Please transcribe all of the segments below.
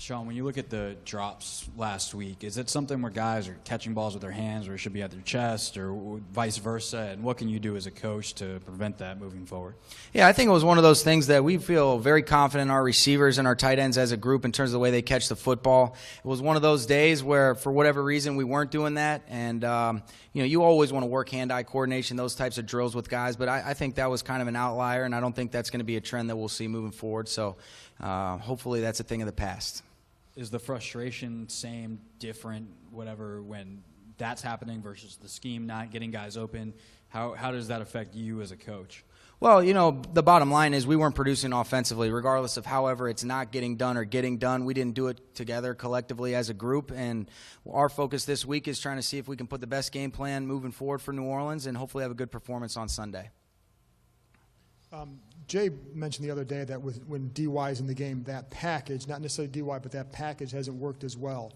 Sean, when you look at the drops last week, is it something where guys are catching balls with their hands or it should be at their chest or vice versa? And what can you do as a coach to prevent that moving forward? Yeah, I think it was one of those things that we feel very confident in our receivers and our tight ends as a group in terms of the way they catch the football. It was one of those days where, for whatever reason, we weren't doing that. And, you always want to work hand-eye coordination, those types of drills with guys. But I think that was kind of an outlier, and I don't think that's going to be a trend that we'll see moving forward. So hopefully that's a thing of the past. Is the frustration same, different, whatever, when that's happening versus the scheme not getting guys open? How does that affect you as a coach? Well, the bottom line is we weren't producing offensively, regardless of however it's not getting done or getting done. We didn't do it together collectively as a group, and our focus this week is trying to see if we can put the best game plan moving forward for New Orleans and hopefully have a good performance on Sunday. Jay mentioned the other day that when DY is in the game, that package, not necessarily DY, but that package hasn't worked as well.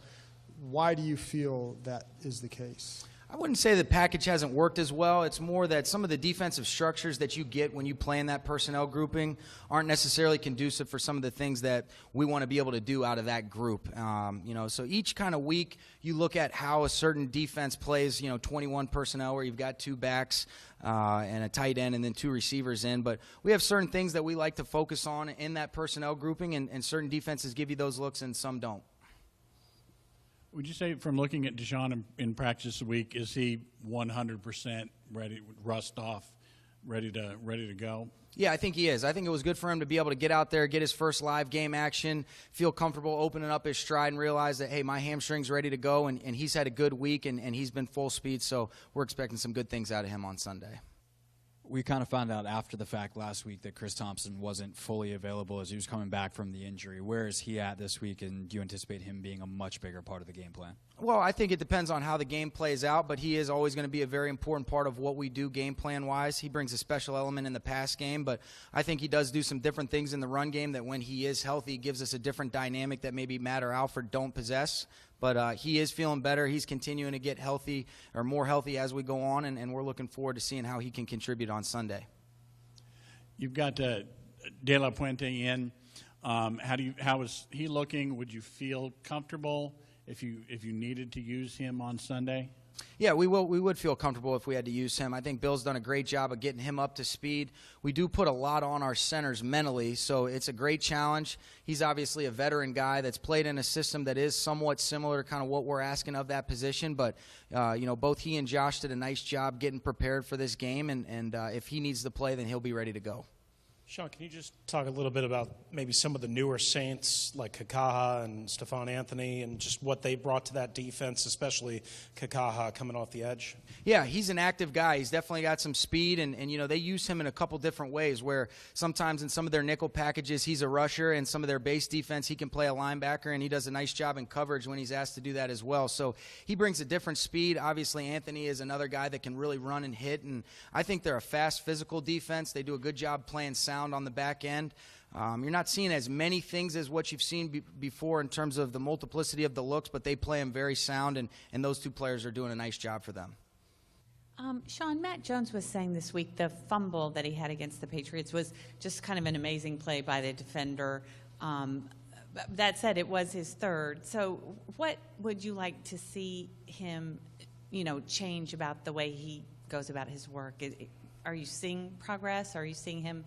Why do you feel that is the case? I wouldn't say the package hasn't worked as well. It's more that some of the defensive structures that you get when you play in that personnel grouping aren't necessarily conducive for some of the things that we want to be able to do out of that group. So each kind of week you look at how a certain defense plays, 21 personnel where you've got two backs and a tight end and then two receivers in. But we have certain things that we like to focus on in that personnel grouping, and certain defenses give you those looks and some don't. Would you say, from looking at Deshaun in practice a week, is he 100% ready, rust off, ready to go? Yeah, I think he is. I think it was good for him to be able to get out there, get his first live game action, feel comfortable opening up his stride and realize that, hey, my hamstring's ready to go, and he's had a good week, and he's been full speed, so we're expecting some good things out of him on Sunday. We kind of found out after the fact last week that Chris Thompson wasn't fully available as he was coming back from the injury. Where is he at this week, and do you anticipate him being a much bigger part of the game plan? Well, I think it depends on how the game plays out, but he is always going to be a very important part of what we do game plan-wise. He brings a special element in the pass game, but I think he does do some different things in the run game that when he is healthy gives us a different dynamic that maybe Matt or Alfred don't possess. But he is feeling better. He's continuing to get healthy or more healthy as we go on, and we're looking forward to seeing how he can contribute on Sunday. You've got De La Puente in. How is he looking? Would you feel comfortable if you needed to use him on Sunday? Yeah, we would feel comfortable if we had to use him. I think Bill's done a great job of getting him up to speed. We do put a lot on our centers mentally, so it's a great challenge. He's obviously a veteran guy that's played in a system that is somewhat similar to kind of what we're asking of that position, but both he and Josh did a nice job getting prepared for this game, and if he needs to play, then he'll be ready to go. Sean, can you just talk a little bit about maybe some of the newer Saints like Kakaha and Stephon Anthony and just what they brought to that defense, especially Kakaha coming off the edge? Yeah, he's an active guy. He's definitely got some speed, and they use him in a couple different ways where sometimes in some of their nickel packages he's a rusher, and some of their base defense he can play a linebacker, and he does a nice job in coverage when he's asked to do that as well. So he brings a different speed. Obviously, Anthony is another guy that can really run and hit, and I think they're a fast, physical defense. They do a good job playing sound on the back end. You're not seeing as many things as what you've seen before in terms of the multiplicity of the looks, but they play them very sound, and those two players are doing a nice job for them. Sean, Matt Jones was saying this week the fumble that he had against the Patriots was just kind of an amazing play by the defender. That said, it was his third. So what would you like to see him, change about the way he goes about his work? Are you seeing progress? Are you seeing him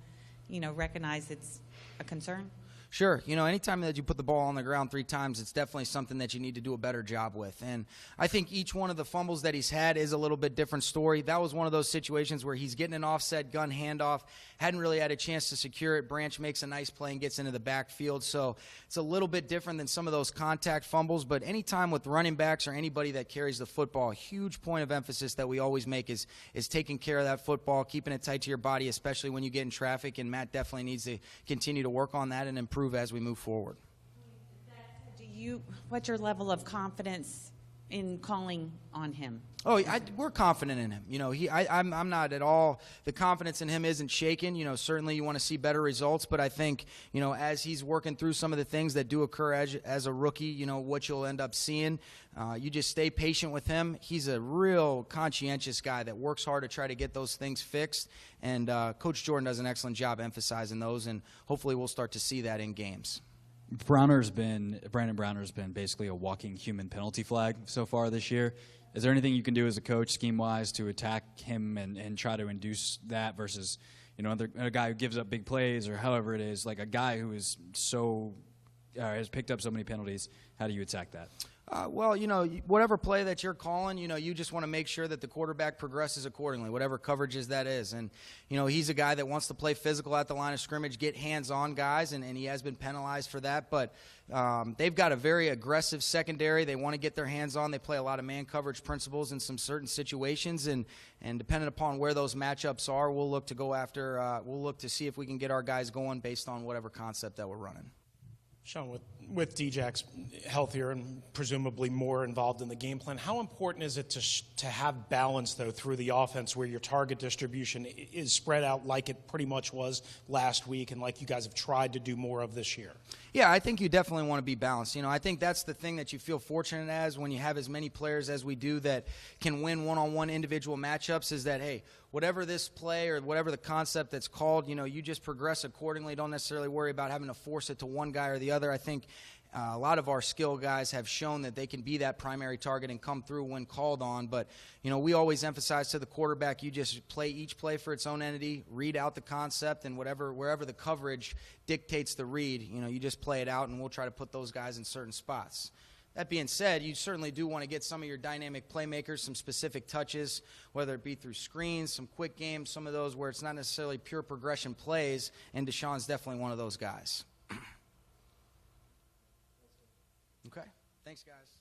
recognize it's a concern? Sure. Anytime that you put the ball on the ground 3 times, it's definitely something that you need to do a better job with. And I think each one of the fumbles that he's had is a little bit different story. That was one of those situations where he's getting an offset gun handoff, hadn't really had a chance to secure it. Branch makes a nice play and gets into the backfield. So it's a little bit different than some of those contact fumbles. But anytime with running backs or anybody that carries the football, a huge point of emphasis that we always make is taking care of that football, keeping it tight to your body, especially when you get in traffic. And Matt definitely needs to continue to work on that and improve as we move forward. What's your level of confidence in calling on him? We're confident in him. I'm not at all. The confidence in him isn't shaken. Certainly you want to see better results, but I think, as he's working through some of the things that do occur as a rookie, what you'll end up seeing, you just stay patient with him. He's a real conscientious guy that works hard to try to get those things fixed, and Coach Jordan does an excellent job emphasizing those, and hopefully we'll start to see that in games. Brandon Browner's been basically a walking human penalty flag so far this year. Is there anything you can do as a coach, scheme-wise, to attack him and try to induce that versus, a guy who gives up big plays or however it is, like a guy who is has picked up so many penalties? How do you attack that? Well, whatever play that you're calling, you just want to make sure that the quarterback progresses accordingly, whatever coverages that is. And, he's a guy that wants to play physical at the line of scrimmage, get hands-on guys, and he has been penalized for that. But they've got a very aggressive secondary. They want to get their hands on. They play a lot of man coverage principles in some certain situations. And depending upon where those matchups are, we'll look to go after we'll look to see if we can get our guys going based on whatever concept that we're running. Sean, with D-Jack's healthier and presumably more involved in the game plan, how important is it to have balance, though, through the offense where your target distribution is spread out like it pretty much was last week and like you guys have tried to do more of this year? Yeah, I think you definitely want to be balanced. I think that's the thing that you feel fortunate as when you have as many players as we do that can win one-on-one individual matchups is that, hey, whatever this play or whatever the concept that's called, you just progress accordingly. Don't necessarily worry about having to force it to one guy or the other. I think a lot of our skill guys have shown that they can be that primary target and come through when called on. But, we always emphasize to the quarterback, you just play each play for its own entity, read out the concept, and wherever the coverage dictates the read, you just play it out, and we'll try to put those guys in certain spots. That being said, you certainly do want to get some of your dynamic playmakers some specific touches, whether it be through screens, some quick games, some of those where it's not necessarily pure progression plays, and Deshaun's definitely one of those guys. Okay. Thanks, guys.